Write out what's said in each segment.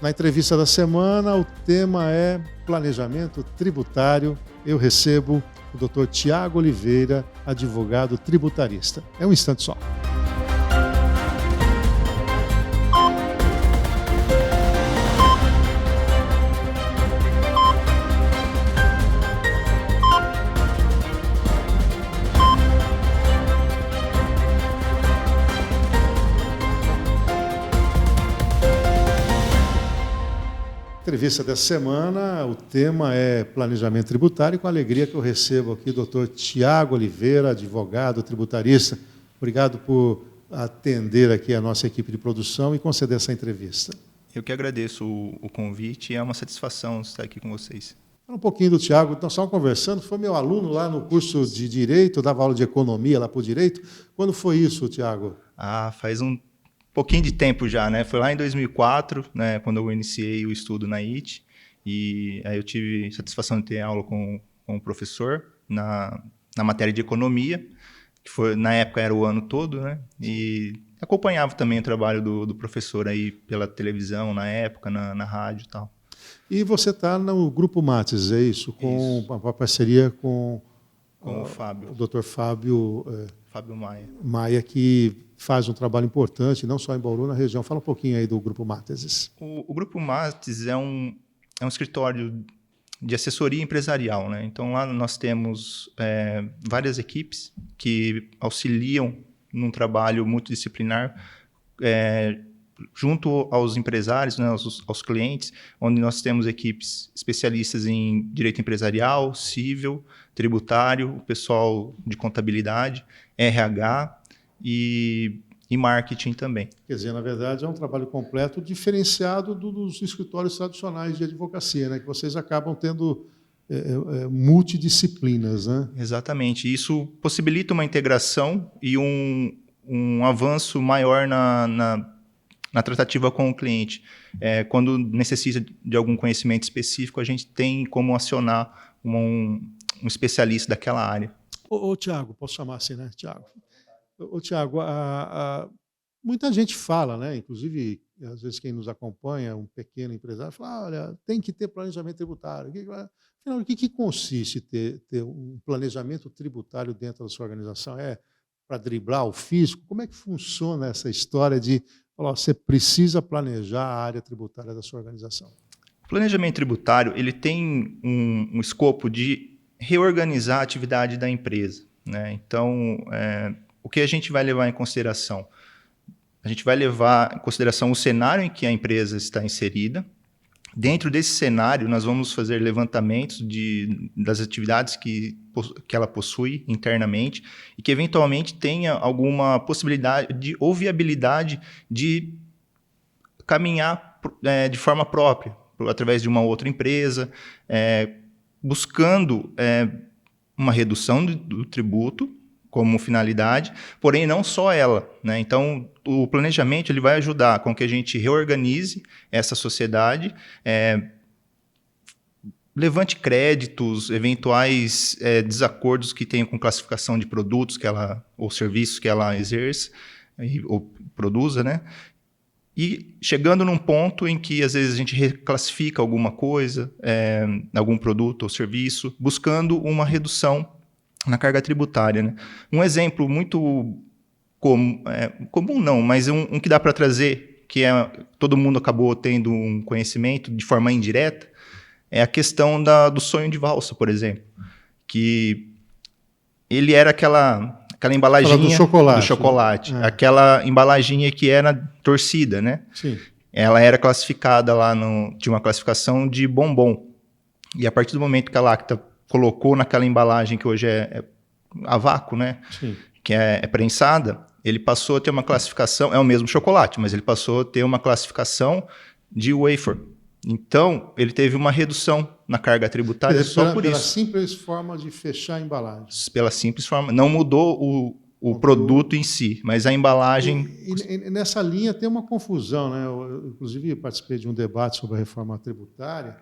Na entrevista da semana, o tema é planejamento tributário. Eu recebo o Dr. Tiago Oliveira, advogado tributarista. É um instante só. Entrevista dessa semana, o tema é planejamento tributário, com a alegria que eu recebo aqui o Dr. Tiago Oliveira, advogado tributarista. Obrigado por atender aqui a nossa equipe de produção e conceder essa entrevista. Eu que agradeço o convite e é uma satisfação estar aqui com vocês. Fala um pouquinho do Tiago, nós estávamos conversando, foi meu aluno lá no curso de Direito, eu dava aula de Economia lá para o Direito. Quando foi isso, Tiago? Faz um pouquinho de tempo já, né? Foi lá em 2004, né, quando eu iniciei o estudo na IT, e aí eu tive satisfação de ter aula com o professor na matéria de economia, que foi, na época era o ano todo, né? E acompanhava também o trabalho do professor aí pela televisão na época, na rádio e tal. E você está no Grupo Mates, é isso? Com isso. Uma parceria com o Fábio. O Dr. Fábio Maia. Maia, que faz um trabalho importante, não só em Bauru, na região. Fala um pouquinho aí do Grupo Mates. O Grupo Mates é um escritório de assessoria empresarial, né? Então, lá nós temos várias equipes que auxiliam num trabalho multidisciplinar junto aos empresários, né, aos clientes, onde nós temos equipes especialistas em direito empresarial, civil, tributário, o pessoal de contabilidade, RH e marketing também. Quer dizer, na verdade, é um trabalho completo, diferenciado dos escritórios tradicionais de advocacia, né, que vocês acabam tendo multidisciplinas, né? Exatamente. Isso possibilita uma integração e um avanço maior na tratativa com o cliente. Quando necessita de algum conhecimento específico, a gente tem como acionar um especialista daquela área. Ô Tiago, posso chamar assim, né, Tiago? Ô Tiago, muita gente fala, né, inclusive, às vezes quem nos acompanha, um pequeno empresário, fala, olha, tem que ter planejamento tributário. Afinal, o que consiste ter um planejamento tributário dentro da sua organização? É para driblar o fisco? Como é que funciona essa história de você precisa planejar a área tributária da sua organização? O planejamento tributário ele tem um escopo de reorganizar a atividade da empresa, né? Então, o que a gente vai levar em consideração? A gente vai levar em consideração o cenário em que a empresa está inserida. Dentro desse cenário, nós vamos fazer levantamentos das atividades que ela possui internamente e que, eventualmente, tenha alguma possibilidade ou viabilidade de caminhar de forma própria, através de uma outra empresa, buscando uma redução do tributo como finalidade, porém não só ela, né? Então, o planejamento ele vai ajudar com que a gente reorganize essa sociedade, levante créditos, eventuais desacordos que tenham com classificação de produtos ou serviços que ela exerce ou produza, né? E chegando num ponto em que, às vezes, a gente reclassifica alguma coisa, algum produto ou serviço, buscando uma redução na carga tributária, né? Um exemplo muito comum não, mas um que dá para trazer, que todo mundo acabou tendo um conhecimento de forma indireta, é a questão do sonho de valsa, por exemplo, que ele era aquela embalaginha do chocolate, né? Aquela embalaginha que era torcida, né? Sim. Ela era classificada lá, tinha uma classificação de bombom, e a partir do momento que a Lacta colocou naquela embalagem que hoje é a vácuo, né? Sim. Que é prensada, ele passou a ter uma classificação, é o mesmo chocolate, mas ele passou a ter uma classificação de wafer. Então, ele teve uma redução na carga tributária só por isso. Pela simples forma de fechar a embalagem. Pela simples forma. Não mudou o produto em si, mas a embalagem... E nessa linha tem uma confusão, né? Eu, inclusive, participei de um debate sobre a reforma tributária.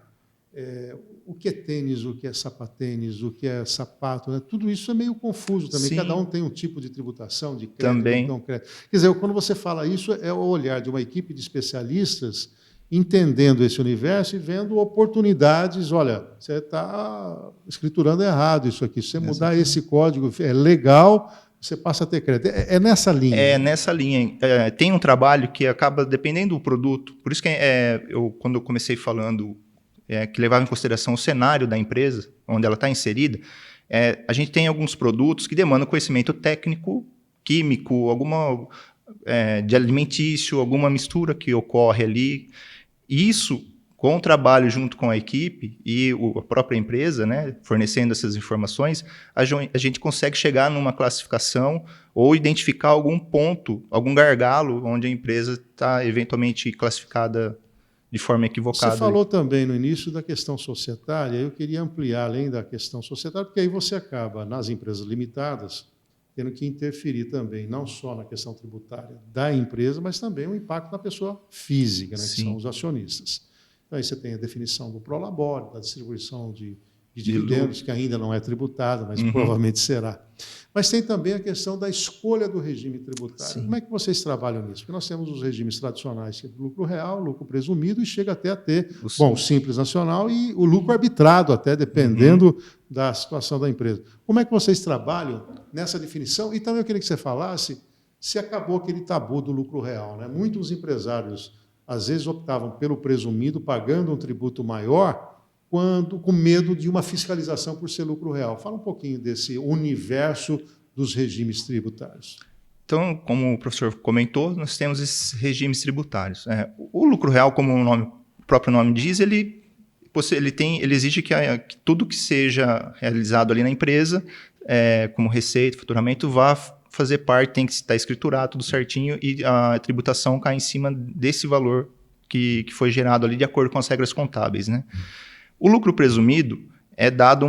O que é tênis, o que é sapatênis, o que é sapato, né? Tudo isso é meio confuso também. Sim. Cada um tem um tipo de tributação, de crédito, também. Não crédito. Quer dizer, quando você fala isso, é o olhar de uma equipe de especialistas entendendo esse universo e vendo oportunidades. Olha, você está escriturando errado isso aqui. Se você mudar esse código, é legal, você passa a ter crédito. É nessa linha. É nessa linha. Tem um trabalho que acaba dependendo do produto. Por isso que quando eu comecei falando que levava em consideração o cenário da empresa, onde ela está inserida, a gente tem alguns produtos que demandam conhecimento técnico, químico, de alimentício, alguma mistura que ocorre ali. Isso, com o trabalho junto com a equipe e a própria empresa, né, fornecendo essas informações, a gente consegue chegar numa classificação ou identificar algum ponto, algum gargalo onde a empresa está eventualmente classificada de forma equivocada. Você falou também no início da questão societária, eu queria ampliar além da questão societária, porque aí você acaba, nas empresas limitadas, tendo que interferir também, não só na questão tributária da empresa, mas também o impacto na pessoa física, né, que são os acionistas. Então, aí você tem a definição do prolabore, da distribuição de dividendos, que ainda não é tributada, mas provavelmente será. Mas tem também a questão da escolha do regime tributário. Sim. Como é que vocês trabalham nisso? Porque nós temos os regimes tradicionais, que é lucro real, lucro presumido, e chega até a ter o Simples Nacional e o lucro arbitrado, até dependendo da situação da empresa. Como é que vocês trabalham nessa definição? E também eu queria que você falasse se acabou aquele tabu do lucro real, né? Muitos empresários, às vezes, optavam pelo presumido, pagando um tributo maior, com medo de uma fiscalização por ser lucro real. Fala um pouquinho desse universo dos regimes tributários. Então, como o professor comentou, nós temos esses regimes tributários. O lucro real, como o próprio nome diz, ele exige que tudo que seja realizado ali na empresa, como receita, faturamento, vá fazer parte, tem que estar escriturado tudo certinho e a tributação cai em cima desse valor que foi gerado ali de acordo com as regras contábeis, né? O lucro presumido é dado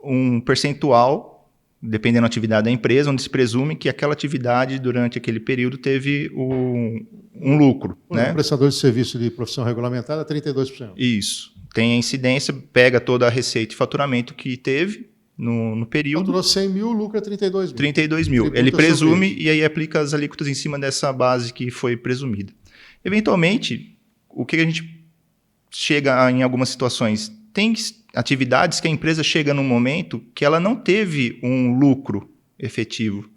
um percentual, dependendo da atividade da empresa, onde se presume que aquela atividade, durante aquele período, teve um lucro. Né? O prestador de serviço de profissão regulamentada, 32%. Isso. Tem a incidência, pega toda a receita e faturamento que teve no período. Faturou 100 mil, lucra 32 mil. 32 mil. Ele presume e aí aplica as alíquotas em cima dessa base que foi presumida. Eventualmente, o que a gente chega em algumas situações, tem atividades que a empresa chega num momento que ela não teve um lucro efetivo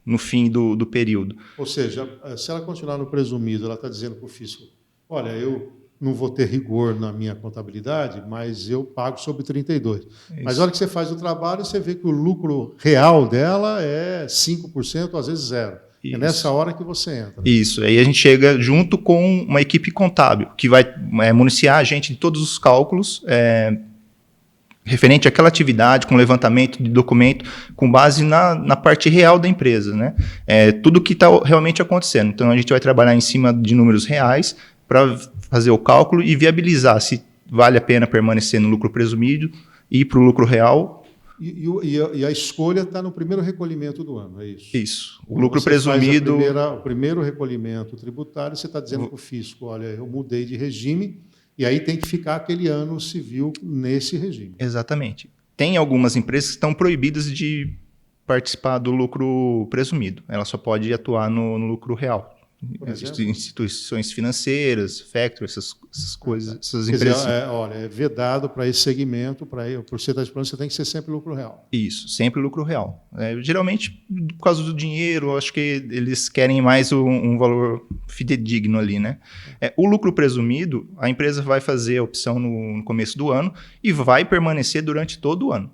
no fim do período. Ou seja, se ela continuar no presumido, ela está dizendo para o fisco, olha, eu não vou ter rigor na minha contabilidade, mas eu pago sobre 32. Mas na hora que você faz o trabalho, você vê que o lucro real dela é 5%, às vezes 0%. Isso. É nessa hora que você entra. Isso. Aí a gente chega junto com uma equipe contábil, que vai municiar a gente de todos os cálculos referente àquela atividade, com levantamento de documento, com base na parte real da empresa, né? Tudo que está realmente acontecendo. Então, a gente vai trabalhar em cima de números reais para fazer o cálculo e viabilizar se vale a pena permanecer no lucro presumido e ir para o lucro real. E a escolha está no primeiro recolhimento do ano, é isso? Isso. O lucro presumido... O primeiro recolhimento tributário, você está dizendo para o fisco, olha, eu mudei de regime, e aí tem que ficar aquele ano civil nesse regime. Exatamente. Tem algumas empresas que estão proibidas de participar do lucro presumido. Ela só pode atuar no lucro real. Instituições financeiras, factory, essas coisas, essas empresas. Olha, é vedado para esse segmento, por ser de plano, você tem que ser sempre lucro real. Isso, sempre lucro real. Geralmente, por causa do dinheiro, acho que eles querem mais um valor fidedigno ali, né? O lucro presumido, a empresa vai fazer a opção no começo do ano e vai permanecer durante todo o ano.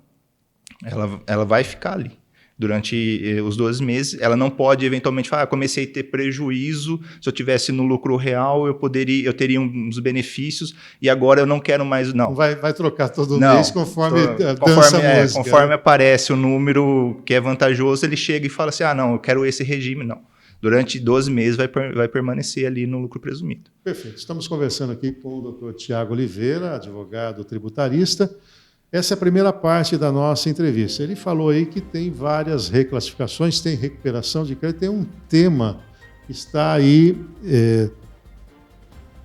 Ela vai ficar ali. Durante os 12 meses, ela não pode eventualmente falar, comecei a ter prejuízo, se eu tivesse no lucro real, eu teria uns benefícios e agora eu não quero mais, não. Vai trocar todo mês conforme dança a música. Conforme aparece o número que é vantajoso, ele chega e fala assim, não, eu quero esse regime, não. Durante 12 meses vai permanecer ali no lucro presumido. Perfeito. Estamos conversando aqui com o Dr. Tiago Oliveira, advogado tributarista. Essa é a primeira parte da nossa entrevista. Ele falou aí que tem várias reclassificações, tem recuperação de crédito, tem um tema que está aí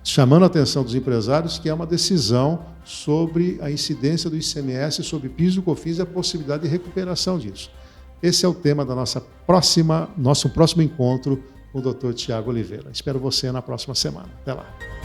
chamando a atenção dos empresários, que é uma decisão sobre a incidência do ICMS sobre PIS e COFINS e a possibilidade de recuperação disso. Esse é o tema da nosso próximo encontro com o Dr. Tiago Oliveira. Espero você na próxima semana. Até lá.